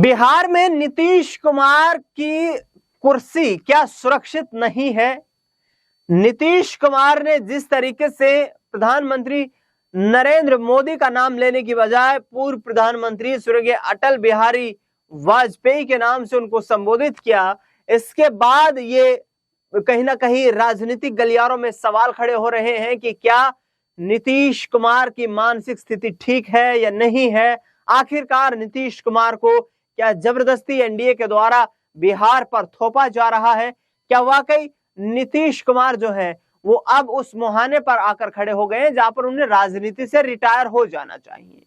बिहार में नीतीश कुमार की कुर्सी क्या सुरक्षित नहीं है? नीतीश कुमार ने जिस तरीके से प्रधानमंत्री नरेंद्र मोदी का नाम लेने की बजाय पूर्व प्रधानमंत्री स्वर्गीय अटल बिहारी वाजपेयी के नाम से उनको संबोधित किया, इसके बाद ये कहीं ना कहीं राजनीतिक गलियारों में सवाल खड़े हो रहे हैं कि क्या नीतीश कुमार की मानसिक स्थिति ठीक है या नहीं है। आखिरकार नीतीश कुमार को क्या जबरदस्ती एनडीए के द्वारा बिहार पर थोपा जा रहा है? क्या वाकई नीतीश कुमार जो है वो अब उस मुहाने पर आकर खड़े हो गए हैं जहां पर उन्हें राजनीति से रिटायर हो जाना चाहिए?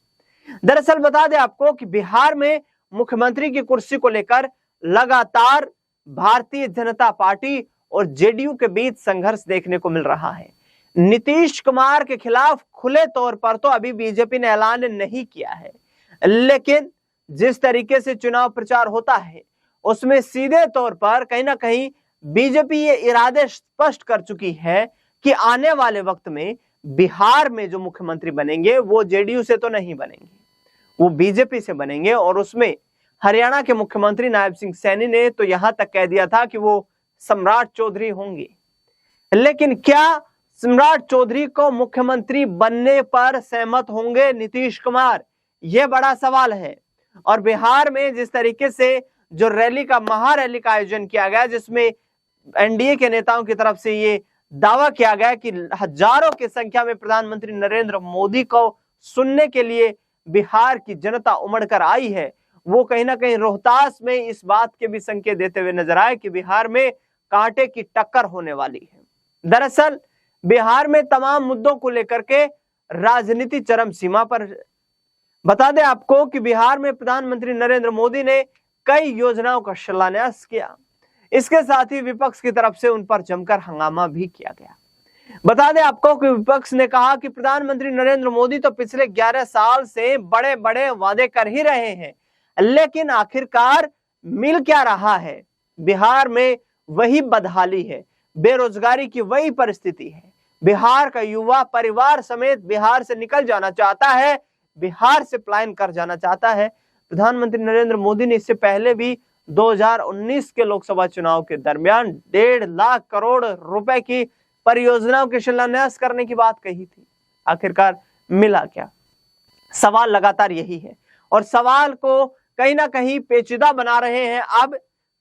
दरअसल बता दें आपको कि बिहार में मुख्यमंत्री की कुर्सी को लेकर लगातार भारतीय जनता पार्टी और जेडीयू के बीच संघर्ष देखने को मिल रहा है। नीतीश कुमार के खिलाफ खुले तौर पर तो अभी बीजेपी ने ऐलान नहीं किया है, लेकिन जिस तरीके से चुनाव प्रचार होता है उसमें सीधे तौर पर कहीं ना कहीं बीजेपी ये इरादे स्पष्ट कर चुकी है कि आने वाले वक्त में बिहार में जो मुख्यमंत्री बनेंगे वो जेडीयू से तो नहीं बनेंगे, वो बीजेपी से बनेंगे। और उसमें हरियाणा के मुख्यमंत्री नायब सिंह सैनी ने तो यहां तक कह दिया था कि वो सम्राट चौधरी होंगे। लेकिन क्या सम्राट चौधरी को मुख्यमंत्री बनने पर सहमत होंगे नीतीश कुमार? यह बड़ा सवाल है। और बिहार में जिस तरीके से जो रैली का महारैली का आयोजन किया गया, जिसमें एनडीए के नेताओं की तरफ से ये दावा किया गया कि हजारों की संख्या में प्रधानमंत्री नरेंद्र मोदी को सुनने के लिए बिहार की जनता उमड़कर आई है, वो कहीं ना कहीं रोहतास में इस बात के भी संकेत देते हुए नजर आए कि बिहार में कांटे की टक्कर होने वाली है। दरअसल बिहार में तमाम मुद्दों को लेकर के राजनीति चरम सीमा पर। बता दें आपको कि बिहार में प्रधानमंत्री नरेंद्र मोदी ने कई योजनाओं का शिलान्यास किया, इसके साथ ही विपक्ष की तरफ से उन पर जमकर हंगामा भी किया गया। बता दें आपको कि विपक्ष ने कहा कि प्रधानमंत्री नरेंद्र मोदी तो पिछले 11 साल से बड़े बड़े वादे कर ही रहे हैं, लेकिन आखिरकार मिल क्या रहा है? बिहार में वही बदहाली है, बेरोजगारी की वही परिस्थिति है। बिहार का युवा परिवार समेत बिहार से निकल जाना चाहता है, बिहार से पलायन कर जाना चाहता है। प्रधानमंत्री नरेंद्र मोदी ने इससे पहले भी 2019 के लोकसभा चुनाव के दरमियान 1.5 लाख करोड़ रुपए की परियोजनाओं के शिलान्यास करने की बात कही थी। आखिरकार मिला क्या? सवाल लगातार यही है और सवाल को कहीं ना कहीं पेचीदा बना रहे हैं अब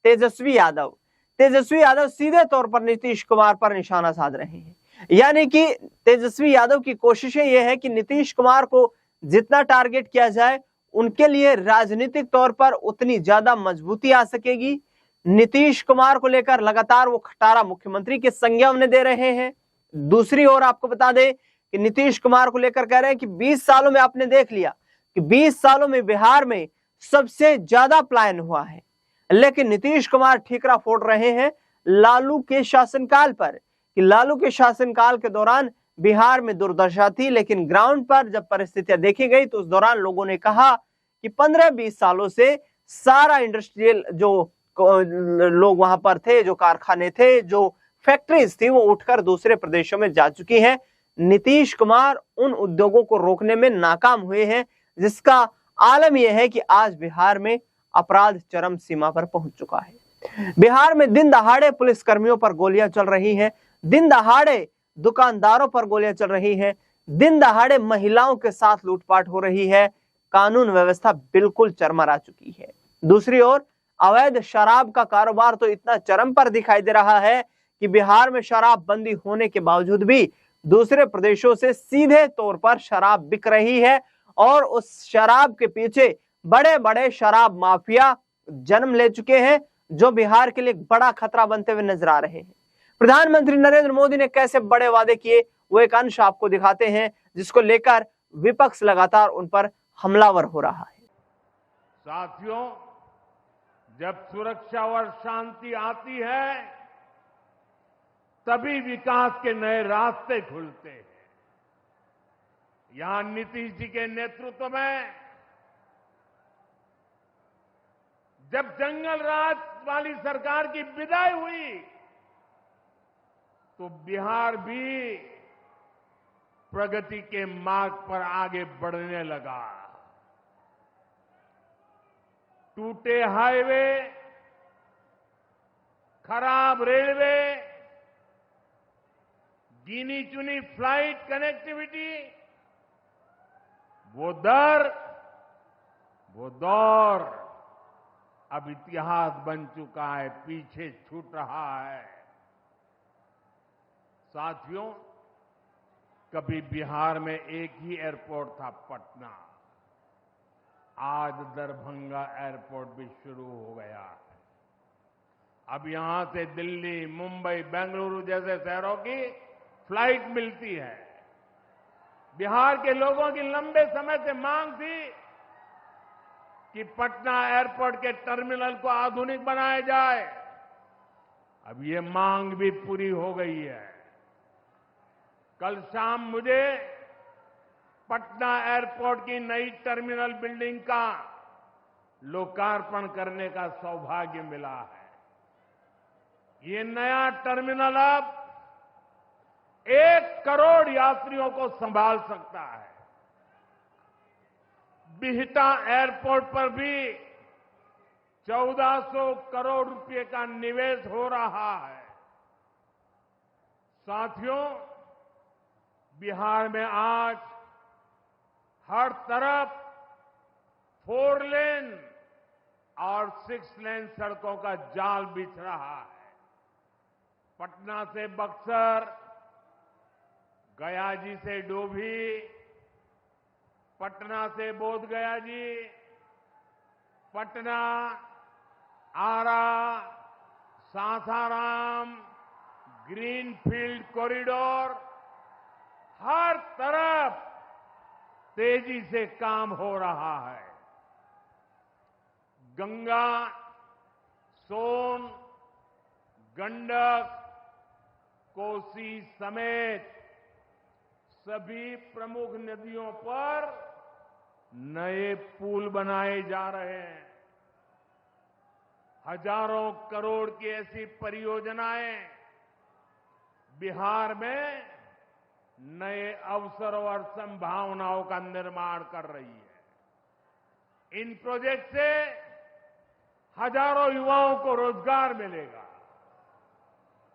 तेजस्वी यादव सीधे तौर पर नीतीश कुमार पर निशाना साध रहे हैं। यानी कि तेजस्वी यादव की कोशिशें यह है कि नीतीश कुमार को जितना टारगेट किया जाए उनके लिए राजनीतिक तौर पर उतनी ज्यादा मजबूती आ सकेगी। नीतीश कुमार को लेकर लगातार वो खटारा मुख्यमंत्री के संज्ञा उन्हें दे रहे हैं। दूसरी ओर आपको बता दें कि नीतीश कुमार को लेकर कह रहे हैं कि 20 सालों में आपने देख लिया कि 20 सालों में बिहार में सबसे ज्यादा पलायन हुआ है, लेकिन नीतीश कुमार ठीकरा फोड़ रहे हैं लालू के शासनकाल पर कि लालू के शासनकाल के दौरान बिहार में दुर्दशा थी, लेकिन ग्राउंड पर जब परिस्थितियां देखी गई तो उस दौरान लोगों ने कहा कि 15-20 सालों से सारा इंडस्ट्रियल जो लोग वहां पर थे, जो कारखाने थे, जो फैक्ट्रीज थी, वो उठकर दूसरे प्रदेशों में जा चुकी हैं। नीतीश कुमार उन उद्योगों को रोकने में नाकाम हुए हैं, जिसका आलम यह है कि आज बिहार में अपराध चरम सीमा पर पहुंच चुका है। बिहार में दिन दहाड़े पुलिस कर्मियों पर गोलियां चल रही हैं, दिन दहाड़े दुकानदारों पर गोलियां चल रही हैं, दिन दहाड़े महिलाओं के साथ लूटपाट हो रही है। कानून व्यवस्था बिल्कुल चरमरा चुकी है। दूसरी ओर अवैध शराब का कारोबार तो इतना चरम पर दिखाई दे रहा है कि बिहार में शराब बंदी होने के बावजूद भी दूसरे प्रदेशों से सीधे तौर पर शराब बिक रही है और उस शराब के पीछे बड़े बड़े शराब माफिया जन्म ले चुके हैं, जो बिहार के लिए बड़ा खतरा बनते हुए नजर आ रहे हैं। प्रधानमंत्री नरेंद्र मोदी ने कैसे बड़े वादे किए, वो एक अंश आपको दिखाते हैं, जिसको लेकर विपक्ष लगातार उन पर हमलावर हो रहा है। साथियों, जब सुरक्षा और शांति आती है तभी विकास के नए रास्ते खुलते हैं। यहां नीतीश जी के नेतृत्व में जब जंगल राज वाली सरकार की विदाई हुई तो बिहार भी प्रगति के मार्ग पर आगे बढ़ने लगा। टूटे हाईवे, खराब रेलवे, गिनी चुनी फ्लाइट कनेक्टिविटी, वो दौर अब इतिहास बन चुका है, पीछे छूट रहा है। साथियों, कभी बिहार में एक ही एयरपोर्ट था, पटना। आज दरभंगा एयरपोर्ट भी शुरू हो गया है। अब यहां से दिल्ली, मुंबई, बेंगलुरु जैसे शहरों की फ्लाइट मिलती है। बिहार के लोगों की लंबे समय से मांग थी कि पटना एयरपोर्ट के टर्मिनल को आधुनिक बनाया जाए। अब ये मांग भी पूरी हो गई है। कल शाम मुझे पटना एयरपोर्ट की नई टर्मिनल बिल्डिंग का लोकार्पण करने का सौभाग्य मिला है। ये नया टर्मिनल अब 1 करोड़ यात्रियों को संभाल सकता है। बिहटा एयरपोर्ट पर भी 1400 करोड़ रुपए का निवेश हो रहा है। साथियों, बिहार में आज हर तरफ 4 लेन और 6 लेन सड़कों का जाल बिछ रहा है। पटना से बक्सर, गया जी से डोभी, पटना से बोध गया जी, पटना, आरा, सासाराम, ग्रीनफील्ड कॉरिडोर, हर तरफ तेजी से काम हो रहा है। गंगा, सोन, गंडक, कोसी समेत सभी प्रमुख नदियों पर नए पुल बनाए जा रहे हैं। हजारों करोड़ की ऐसी परियोजनाएं बिहार में नए अवसरों और संभावनाओं का निर्माण कर रही है। इन प्रोजेक्ट से हजारों युवाओं को रोजगार मिलेगा।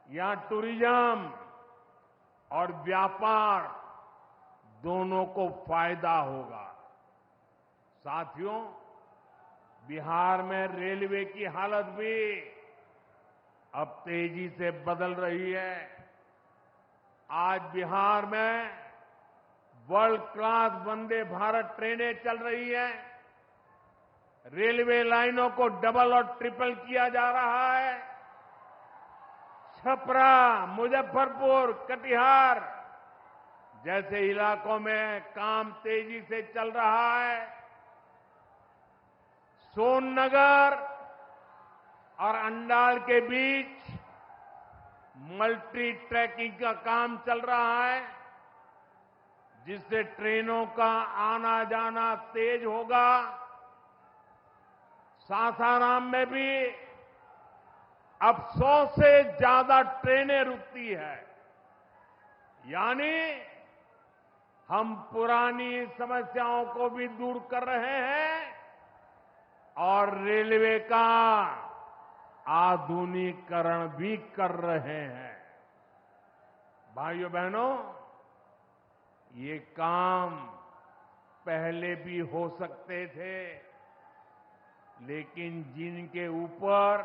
यहां टूरिज्म और व्यापार दोनों को फायदा होगा। साथियों, बिहार में रेलवे की हालत भी अब तेजी से बदल रही है। आज बिहार में वर्ल्ड क्लास वंदे भारत ट्रेनें चल रही हैं। रेलवे लाइनों को डबल और ट्रिपल किया जा रहा है। छपरा, मुजफ्फरपुर, कटिहार जैसे इलाकों में काम तेजी से चल रहा है। सोननगर और अंडाल के बीच मल्टी ट्रैकिंग का काम चल रहा है, जिससे ट्रेनों का आना जाना तेज होगा। सासाराम में भी अब 100 से ज्यादा ट्रेनें रुकती है। यानी हम पुरानी समस्याओं को भी दूर कर रहे हैं और रेलवे का आधुनिकीकरण भी कर रहे हैं। भाइयों बहनों, ये काम पहले भी हो सकते थे, लेकिन जिनके ऊपर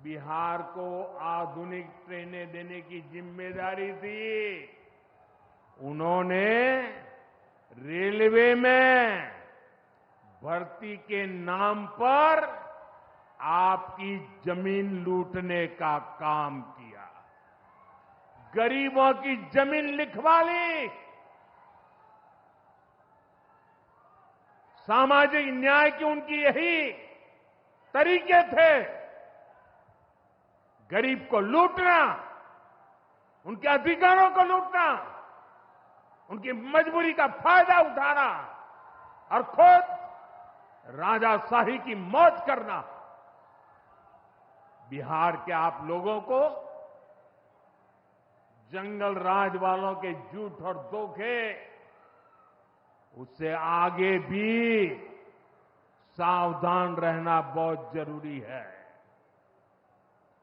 बिहार को आधुनिक ट्रेनें देने की जिम्मेदारी थी, उन्होंने रेलवे में भर्ती के नाम पर आपकी जमीन लूटने का काम किया। गरीबों की जमीन लिखवा ली। सामाजिक न्याय की उनकी यही तरीके थे। गरीब को लूटना, उनके अधिकारों को लूटना, उनकी मजबूरी का फायदा उठाना और खुद राजाशाही की मौज करना। बिहार के आप लोगों को जंगल राज वालों के झूठ और धोखे, उससे आगे भी सावधान रहना बहुत जरूरी है।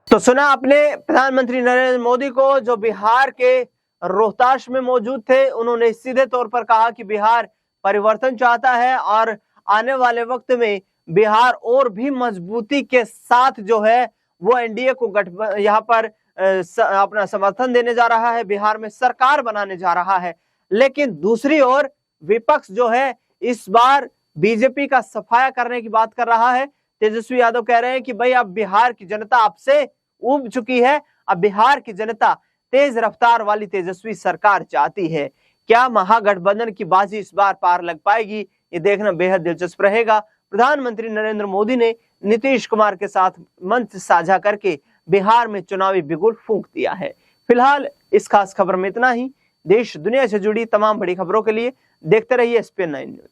तो सुना आपने प्रधानमंत्री नरेंद्र मोदी को, जो बिहार के रोहतास में मौजूद थे। उन्होंने सीधे तौर पर कहा कि बिहार परिवर्तन चाहता है और आने वाले वक्त में बिहार और भी मजबूती के साथ जो है वो एनडीए को यहाँ पर अपना समर्थन देने जा रहा है, बिहार में सरकार बनाने जा रहा है। लेकिन दूसरी ओर विपक्ष जो है इस बार बीजेपी का सफाया करने की बात कर रहा है। तेजस्वी यादव कह रहे हैं कि भाई अब बिहार की जनता आपसे ऊब चुकी है, अब बिहार की जनता तेज रफ्तार वाली तेजस्वी सरकार चाहती है। क्या महागठबंधन की बाजी इस बार पार लग पाएगी, ये देखना बेहद दिलचस्प रहेगा। प्रधानमंत्री नरेंद्र मोदी ने नीतीश कुमार के साथ मंच साझा करके बिहार में चुनावी बिगुल फूंक दिया है। फिलहाल इस खास खबर में इतना ही। देश दुनिया से जुड़ी तमाम बड़ी खबरों के लिए देखते रहिए SPN9 न्यूज।